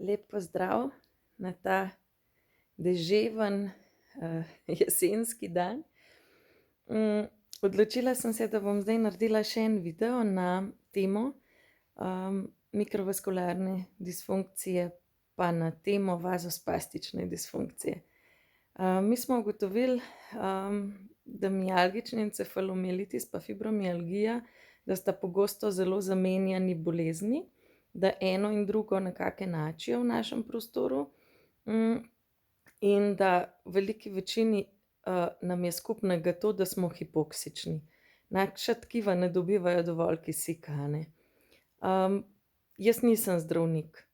Lep pozdrav na ta deževen jesenski dan. Odločila sem se, da bom zdaj naredila še en video na temo mikrovaskularne disfunkcije, pa na temo vazospastične disfunkcije. Mi smo ugotovili, da mialgični encefalomielitis pa fibromialgija, da sta pogosto zelo zamenjani bolezni, da eno in drugo nekako enačijo v našem prostoru, in da v veliki večini nam je skupnega to, da smo hipoksični. Naša tkiva ne dobivajo dovolj kisika, ne. Jaz nisem zdravnik,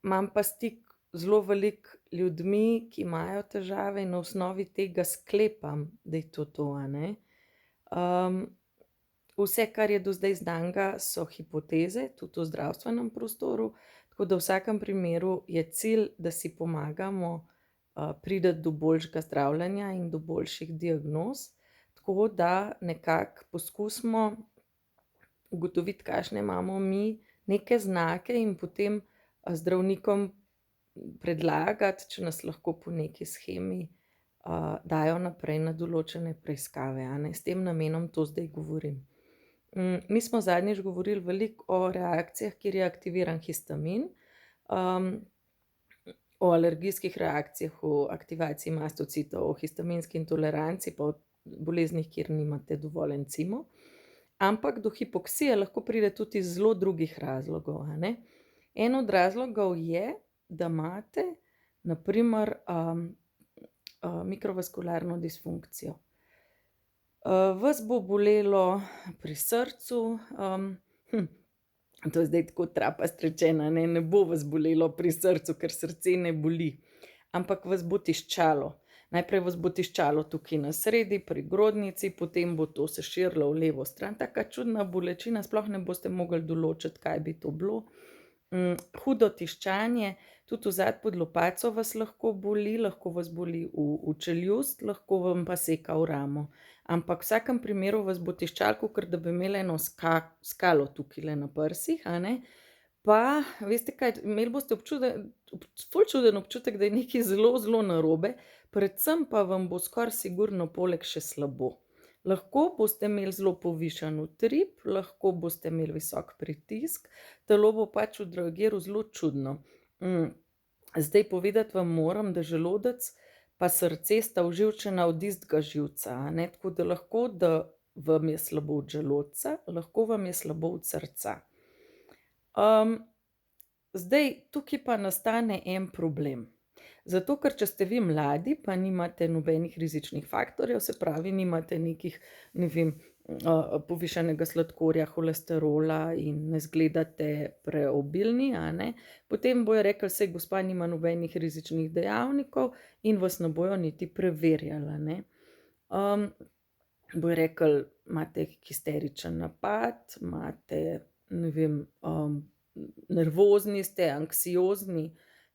imam pa stik zelo veliko ljudmi, ki imajo težave, in na osnovi tega sklepam, da je to, a ne. Vse, kar je do zdaj znanega, so hipoteze, tudi v zdravstvenem prostoru, tako da v vsakem primeru je cilj, da si pomagamo priti do boljšega zdravljenja in do boljših diagnoz, tako da nekako poskusimo ugotoviti, kakšne imamo mi neke znake, in potem zdravnikom predlagati, če nas lahko po neki shemi dajo naprej na določene preiskave, a ne. S tem namenom to zdaj govorim. Mi smo zadnjič govorili veliko o reakcijah, kjer je aktiviran histamin, o alergijskih reakcijah, o aktivaciji mastocitov, o histaminski intoleranci, pa o boleznih, kjer nimate dovolj encimov. Ampak do hipoksije lahko pride tudi iz zelo drugih razlogov, a ne. En od razlogov je, da imate na primer mikrovaskularno disfunkcijo. Vas bo bolelo pri srcu, to je zdaj tako trapast rečeno, ne bo vas bolelo pri srcu, ker srce ne boli, ampak vas bo tiščalo. Najprej vas bo tiščalo tukaj na sredi, pri grodnici, potem bo to se širilo v levo stran, taka čudna bolečina, sploh ne boste mogli določiti, kaj bi to bilo. Hudo tiščanje, tudi odzad pod lopaco vas lahko boli, lahko vas boli v čeljust, lahko vam pa seka v ramo. Ampak v vsakem primeru vas bo tiščalo, kakor da bi imeli eno skalo tukajle na prsih, a ne. Pa veste kaj, imeli boste ful čuden občutek, da je nekaj zelo, zelo narobe, predvsem pa vam bo skoraj sigurno poleg še slabo. Lahko boste imeli zelo povišan utrip, lahko boste imeli visok pritisk, telo bo pač odreagiralo zelo čudno. Zdaj povedati vam moram, da želodec pa srce sta oživčena od istega živca, a ne, tako da lahko, da vam je slabo od želodca, lahko vam je slabo od srca. Zdaj, tukaj pa nastane en problem. Zato, ker če ste vi mladi, pa nimate nobenih rizičnih faktorjev, se pravi, nimate nekih, ne vem, povišanega sladkorja, holesterola in ne izgledate preobilni, a ne, potem bojo rekli, saj gospa nima nobenih rizičnih dejavnikov, in vas ne bojo niti preverjali, a ne. Bojo rekli, imate histeričen napad, imate, ne vem, nervozni ste, anksiozni,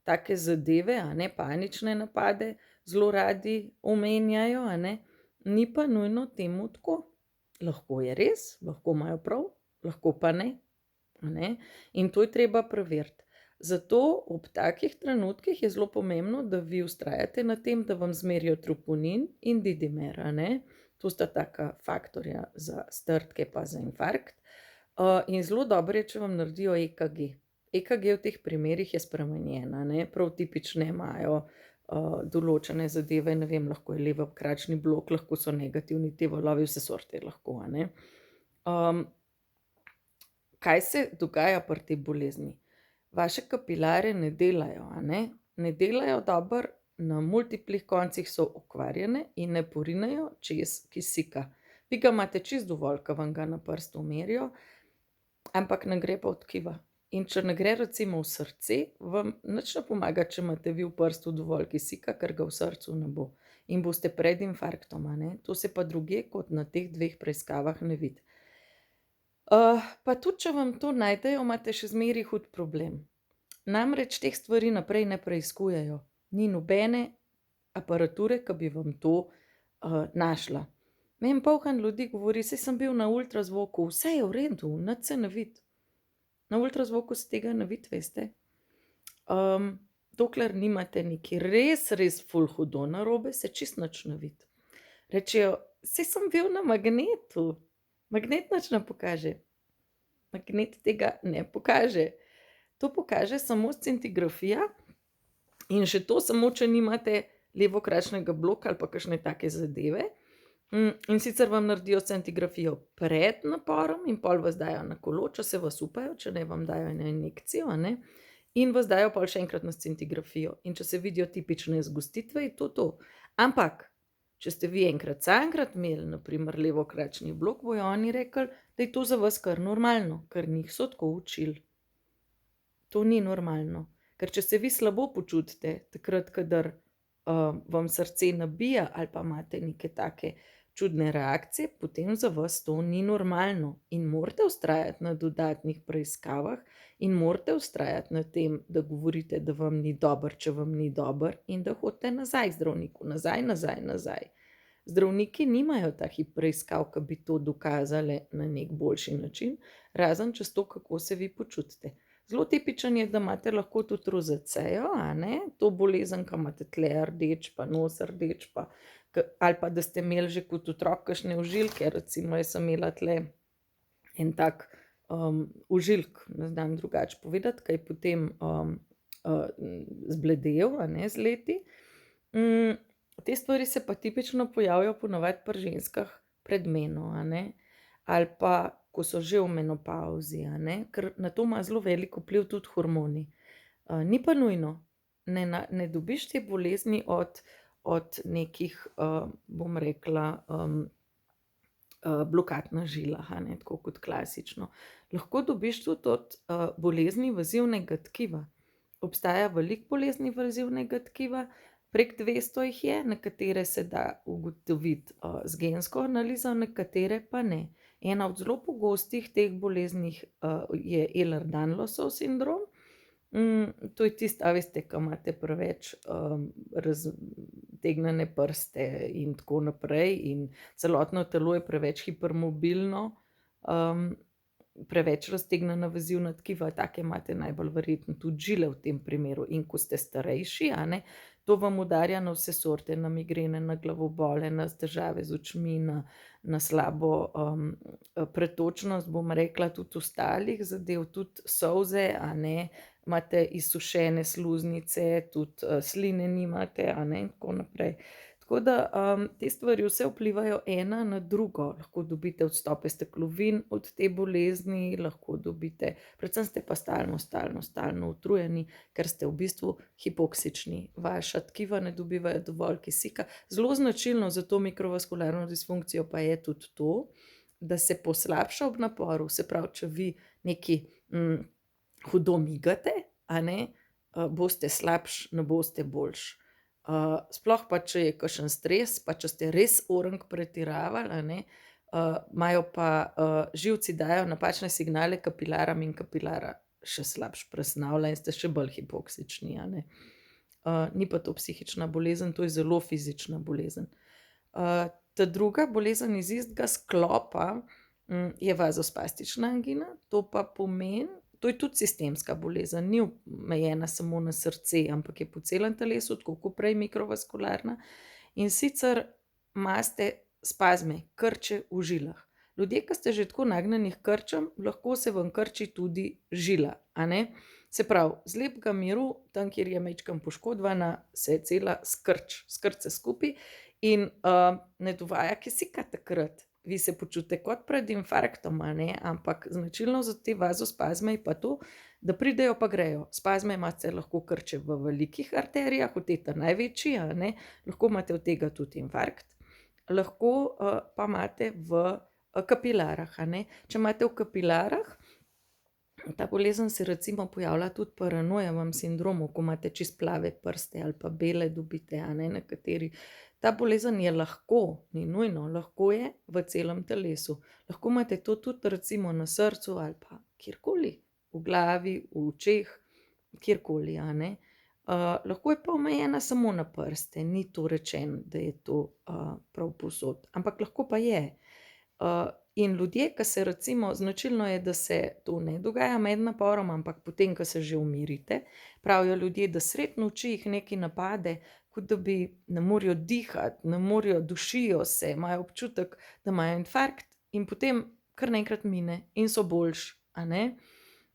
take zadeve, a ne, panične napade zelo radi omenjajo, a ne, ni pa nujno temu tako. Lahko je res, lahko imajo prav, lahko pa ne, a ne, in to je treba preveriti. Zato ob takih trenutkih je zelo pomembno, da vi vztrajate na tem, da vam zmerijo troponin in didimer, a ne. To sta taka faktorja za strdke pa za infarkt. In zelo dobro je, če vam naredijo EKG. EKG v teh primerih je spremenjen, a ne, prav tipične imajo določene zadeve, ne vem, lahko je levokrčni blok, lahko so negativni T-valovi, vse sorte lahko, a ne. Kaj se dogaja pri tej bolezni? Vaše kapilare ne delajo, a ne, ne delajo dobro, na multiplih koncih so okvarjene in ne porinejo čez kisika. Vi ga imate čisto dovolj, ke vam ga na prstu merijo, ampak ne gre pa v tkiva. In če ne gre recimo v srce, vam nič ne pomaga, če imate vi v prstu dovolj kisika, ker ga v srcu ne bo. In boste pred infarktom, a ne. To se pa drugje kot na teh dveh preiskavah ne vidi. Pa tudi, če vam to najdejo, imate še zmeraj hud problem. Namreč teh stvari naprej ne preiskujejo. Ni nobene aparature, ki bi vam to našla. Meni polno ljudi govori, saj sem bil na ultrazvoku, vse je v redu, nič se ne vidi. Na ultrazvoku se tega ne vidi, veste. Dokler nimate nekaj res, res ful hudo narobe, se čisto nič ne vidi. Rečejo: "Saj sem bil na magnetu." Magnet nič ne pokaže. Magnet tega ne pokaže. To pokaže samo scintigrafija in še to samo, če nimate levokračnega bloka ali pa kakšne take zadeve. In sicer vam naredijo scintigrafijo pred naporom in pol vas dajo na kolo, če se vas upajo, če ne, vam dajo eno injekcijo, a ne, in vas dajo pol še enkrat na scintigrafijo. In če se vidijo tipične zgostitve, je to to. Ampak če ste vi enkrat samkrat imeli na primer levokračni blok, bojo oni rekli, da je to za vas kar normalno, ker njih so tako učili. To ni normalno. Ker če se vi slabo počutite, takrat, kadar vam srce nabija ali pa imate neke take čudne reakcije, potem za vas to ni normalno in morate vztrajati na dodatnih preiskavah in morate vztrajati na tem, da govorite, da vam ni dobro, če vam ni dobro, in da hodite nazaj k zdravniku, nazaj. Zdravniki nimajo takih preiskav, ki bi to dokazale na neki boljši način, razen čez to, kako se vi počutite. Zelo tipičen je, da imate lahko tudi rozacejo, a ne, to bolezen, ki imate tle rdeč, pa nos rdeč, pa ali pa da ste imeli že kot otrok kakšne ožilke, recimo jaz sem imela tle en tak ožilk, ne znam drugače povedati, ki je potem zbledel, a ne, z leti. Te stvari se pa tipično pojavijo ponavadi pri ženskah pred meno, a ne, ali pa ko so že v menopavzi, a ne, ker na to ima zelo velik vpliv tudi hormoni. Ni pa nujno, ne dobiš te bolezni od nekih, bom rekla, blokad na žilah, a ne, tako kot klasično. Lahko dobiš tudi od bolezni vezivnega tkiva. Obstaja veliko bolezni vezivnega tkiva, prek 200 jih je, nekatere se da ugotoviti z gensko analizo, nekatere pa ne. Ena od zelo pogostih teh boleznih je Ehlers-Danlosov sindrom. To je tisto, a veste, ko imate preveč raztegnjene prste in tako naprej in celotno telo je preveč hipermobilno, preveč raztegnjena vezivna tkiva, take imate najbolj verjetno tudi žile v tem primeru. In ko ste starejši, a ne, to vam udarja na vse sorte, na migrene, na glavobole, na težave z očmi, na slabo pretočnost, bom rekla, tudi ostalih zadev, tudi solze, a ne, imate izsušene sluznice, tudi sline nimate, a ne, in tako naprej. Tako da te stvari vse vplivajo ena na drugo. Lahko dobite odstope steklovin od te bolezni, lahko dobite, predvsem ste pa stalno utrujeni, ker ste v bistvu hipoksični. Vaša tkiva ne dobivajo dovolj kisika. Zelo značilno za to mikrovaskularno disfunkcijo pa je tudi to, da se poslabša ob naporu. Se pravi, če vi nekaj hudo migate, a ne, boste slabši, ne boste boljši. Sploh pa, če je kakšen stres, pa če ste res orenk pretiravali, a ne, imajo pa živci dajo napačne signale kapilaram in kapilara še slabše presnavlja in ste še bolj hipoksični, a ne. Ni pa to psihična bolezen, to je zelo fizična bolezen. Ta druga bolezen iz istega sklopa je vazospastična angina, to pa pomeni, to je tudi sistemska bolezen, ni omejena samo na srce, ampak je po celem telesu, tako kot prej mikrovaskularna. In sicer imate spazme, krče v žilah. Ljudje, ki ste že tako nagnjeni h krčem, lahko se vam krči tudi žila, a ne. Se pravi, z lepega miru, tam, kjer je majčkeno poškodovana, se cela skrči se skupaj in ne dovaja kisika takrat. Vi se počutite kot pred infarktom, a ne, ampak značilno za te vazospazme je pa to, da pridejo pa grejo. Spazme imate lahko krče v velikih arterijah, v tej največji, a ne, lahko imate od tega tudi infarkt, lahko pa imate v kapilarah, a ne. Če imate v kapilarah, ta bolezen se recimo pojavlja tudi pri Ranojevem sindromu, ko imate čisto plave prste ali pa bele dobite, a ne, nekateri. Ta bolezen je lahko, ni nujno, lahko je v celem telesu. Lahko imate to tudi recimo na srcu ali pa kjerkoli, v glavi, v očeh, kjerkoli, a ne. Lahko je pa omejena samo na prste, ni to rečeno, da je to prav povsod, ampak lahko pa je. In ljudje, ki se recimo, značilno je, da se to ne dogaja med naporom, ampak potem, ko se že umirite, pravijo ljudje, da sredi noči jih nekaj napade, kot da bi ne morejo dihati, ne morejo, dušijo se, imajo občutek, da imajo infarkt in potem kar naenkrat mine in so boljši, a ne.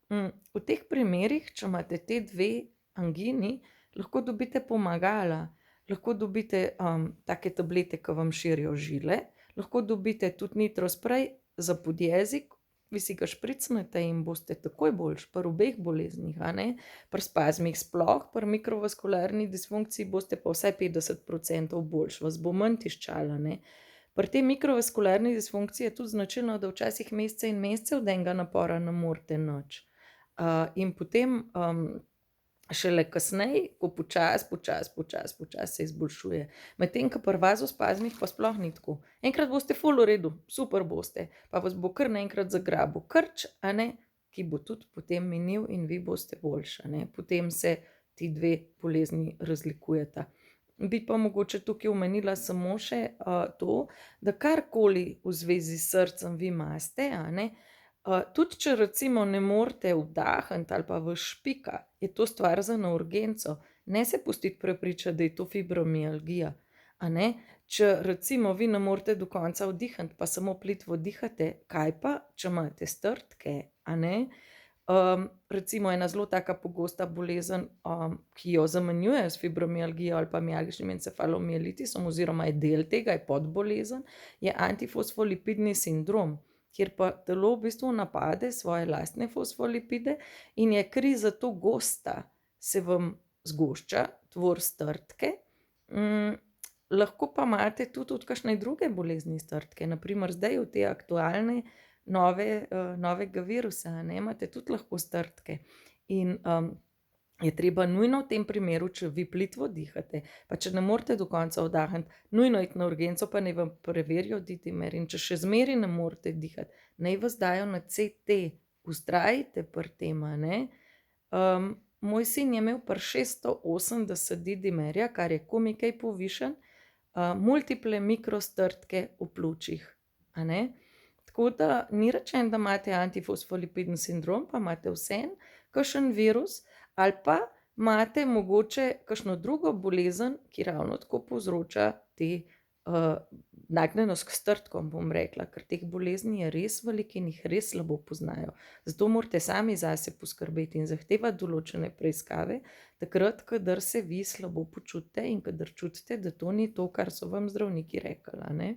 V teh primerih, če imate te dve angini, lahko dobite pomagala, lahko dobite take tablete, ki vam širijo žile, lahko dobite tudi nitrosprej za podjezik, vi si ga špricnete in boste takoj boljši, pri obeh boleznih, a ne, pri spazmih sploh, pri mikrovaskularni disfunkciji boste pa vsaj 50% boljši, vas bo manj tiščala, ne. Pri tej mikrovaskularni disfunkciji je tudi značilno, da včasih mesece in mesece od enega napora ne morete nič. In potem šele kasneje, ko počasi se izboljšuje. Medtem ko pri vazospazmih pa sploh ni tako. Enkrat boste ful v redu, super boste, pa vas bo kar naenkrat zagrabil krč, a ne, ki bo tudi potem minil in vi boste boljši, a ne. Potem se ti dve bolezni razlikujeta. Bi pa mogoče tukaj omenila samo še to, da karkoli v zvezi s srcem vi imate, a ne, tudi če recimo ne morete vdahniti ali pa vas špika, je to stvar za na urgenco. Ne se pustiti prepričati, da je to fibromialgija, a ne. Če recimo vi ne morete do konca vdihniti, pa samo plitvo dihate, kaj pa, če imate strdke, a ne. Recimo ena zelo taka pogosta bolezen, ki jo zamenjujejo s fibromialgijo ali pa mialgičnim encefalomielitisom oziroma je del tega, je podbolezen, je antifosfolipidni sindrom, kjer pa telo v bistvu napade svoje lastne fosfolipide in je kri zato gosta, se vam zgošča, tvori strdke. Lahko pa imate tudi od kakšne druge bolezni strdke, na primer zdaj v te aktualne novega virusa, a ne, imate tudi lahko strdke. In je treba nujno v tem primeru, če vi plitvo dihate, pa če ne morete do konca vdahniti, nujno iti na urgenco, pa naj vam preverijo D-dimer. In če še zmeraj ne morete dihati, naj vas dajo na CT, vztrajajte pri tem, a ne. Moj sin je imel pri 680 D-dimerja, kar je komaj kaj povišen, multiple mikrostrdke v pljučih, a ne. Tako da ni rečeno, da imate antifosfolipidni sindrom, pa imate vseeno kakšen virus, ali pa imate mogoče kakšno drugo bolezen, ki ravno tako povzroča te nagnjenost k strdkom, bom rekla, ker teh bolezni je res veliko in jih res slabo poznajo. Zato morate sami zase poskrbeti in zahtevati določene preiskave, takrat, kadar se vi slabo počutite in kadar čutite, da to ni to, kar so vam zdravniki rekli, a ne.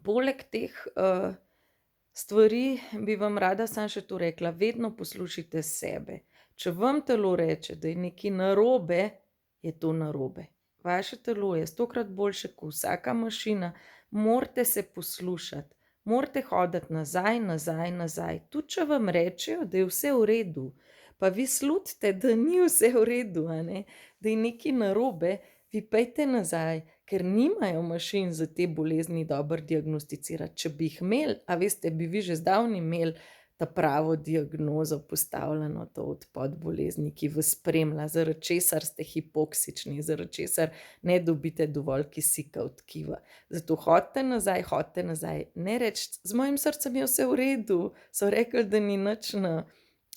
Poleg teh stvari bi vam rada samo še to rekla, vedno poslušajte sebe. Če vam telo reče, da je nekaj narobe, je to narobe. Vaše telo je 100-krat boljše kot vsaka mašina, morate se poslušati, morate hoditi nazaj. Tudi če vam rečejo, da je vse v redu, pa vi slutite, da ni vse v redu, a ne, da je nekaj narobe, vi pojdite nazaj, ker nimajo mašin za te bolezni dobro diagnosticirati. Če bi jih imeli, a veste, bi vi že zdavnaj imeli ta pravo diagnozo postavljeno, to od podbolezni, ki vas spremlja, zaradi česar ste hipoksični, zaradi česar ne dobite dovolj kisika od tkiva. Zato hodite nazaj, ne reči, z mojim srcem je vse v redu, so rekli, da ni nič na,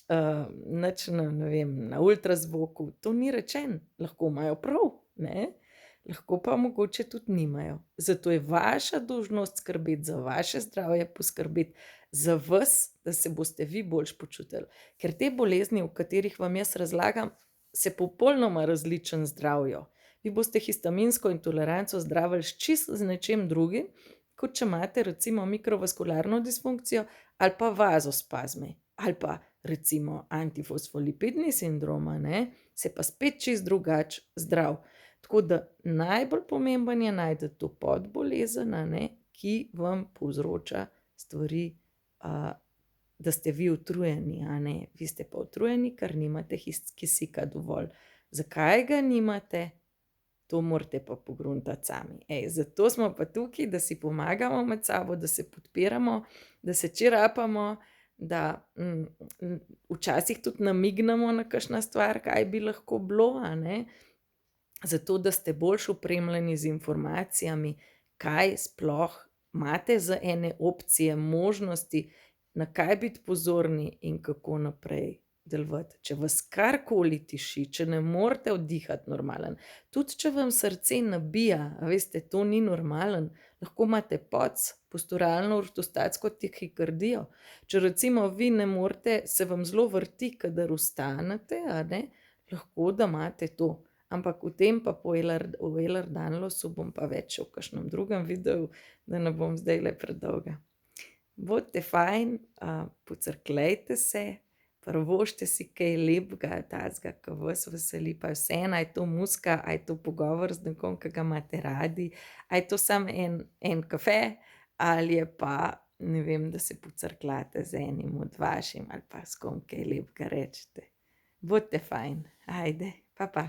ne vem, na ultrazvoku, to ni rečeno, lahko imajo prav, ne, lahko pa mogoče tudi nimajo. Zato je vaša dolžnost skrbeti za vaše zdravje, poskrbeti za vas, da se boste vi boljše počutili. Ker te bolezni, o katerih vam jaz razlagam, se popolnoma različno zdravijo. Vi boste histaminsko intoleranco zdravili čisto z nečim drugim, kot če imate recimo mikrovaskularno disfunkcijo ali pa vazospazme, ali pa recimo antifosfolipidni sindrom, ne, se pa spet čisto drugače zdrav. Tako da najbolj pomemben je najti to podbolezen, ne, ki vam povzroča stvari, da ste vi utrujeni, a ne. Vi ste pa utrujeni, ker nimate kisika dovolj. Zakaj ga nimate? To morate pa pogruntati sami. Zato smo pa tukaj, da si pomagamo med sabo, da se podpiramo, da se čirapamo, da včasih tudi namignemo na kakšna stvar, kaj bi lahko bilo, a ne. Zato, da ste boljše opremljeni z informacijami, kaj sploh imate za ene opcije, možnosti, na kaj biti pozorni in kako naprej delovati. Če vas karkoli tiši, če ne morete vdihati normalen, tudi če vam srce nabija, a veste, to ni normalen, lahko imate poc, posturalno ortostatsko tahikardijo. Če recimo vi ne morete, se vam zelo vrti, kadar vstanete, a ne, lahko da imate to. Ampak o tem pa o Ehlers-Danlosu bom pa več v kakšnem drugem videu, da ne bom zdajle predolga. Bodite fajn, pocrklejte se, privoščite si kaj lepega, takega, ke vas veseli, pa vseeno, a je to muzika, a je to pogovor z nekom, ke ga imate radi, a je to samo en kafe ali je pa, ne vem, da se pocrkljate z enim od vašim ali pa s kom kaj lepega rečete. Bodite fajn, ajde, pa.